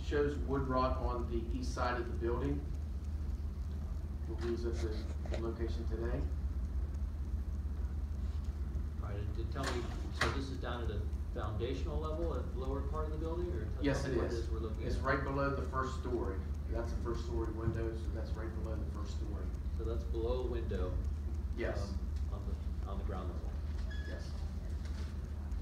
shows wood rot on the east side of the building. We'll use at the location today. All right, and tell me, so this is down at a foundational level at the lower part of the building, or Yes, it what is. we're looking It's at? right below the first story. That's the first story window, so that's right below the first story. So that's below the window. Yes. On the ground level. Yes.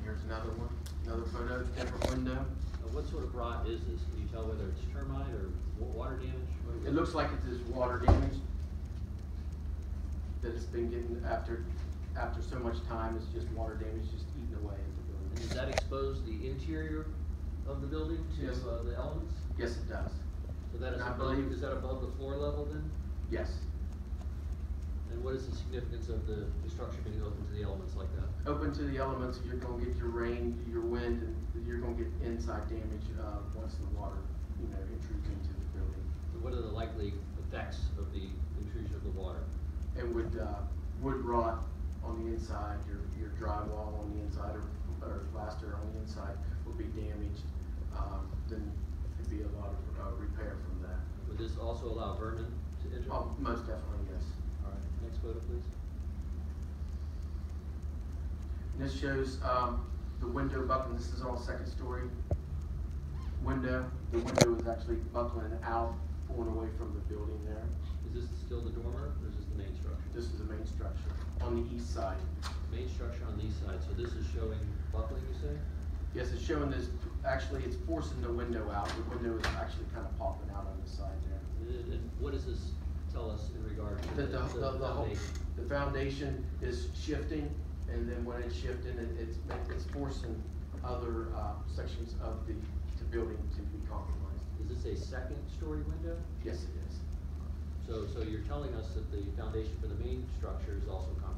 Here's another one, another photo, different window. What sort of rot is this? Can you tell whether it's termite or water damage? It looks like it is water damage that it's been getting after so much time. It's just water damage, just eating away at the building. And does that expose the interior of the building to Yes. the elements? Yes, it does. So that is And I above, believe- is that above the floor level then? Yes. And what is the significance of the structure being open to the elements like that? Open to the elements, you're gonna get your rain, your wind, and you're gonna get inside damage, once the water, intrudes into the building. And what are the likely effects of the intrusion of the water? And wood rot on the inside, your drywall on the inside, or plaster on the inside will be damaged. Then it'd be a lot of repair from that. Would this also allow vermin to enter? Oh, most definitely, yes. All right, next photo, please. And this shows the window buckling. This is all second story window. The window is actually buckling out, pulling away from the building there. Is this still the dormer, or is this the main structure? This is the main structure on the east side. Main structure on the east side, so this is showing buckling, you say? Yes, it's showing this, actually it's forcing the window out. The window is actually kind of popping out on the side there. And what does this tell us in regard to The whole, foundation? the foundation is shifting, and then when it's shifting, it's forcing other sections of the building to be compromised. Is this a second story window? Yes, it is. So you're telling us that the foundation for the main structure is also compromised?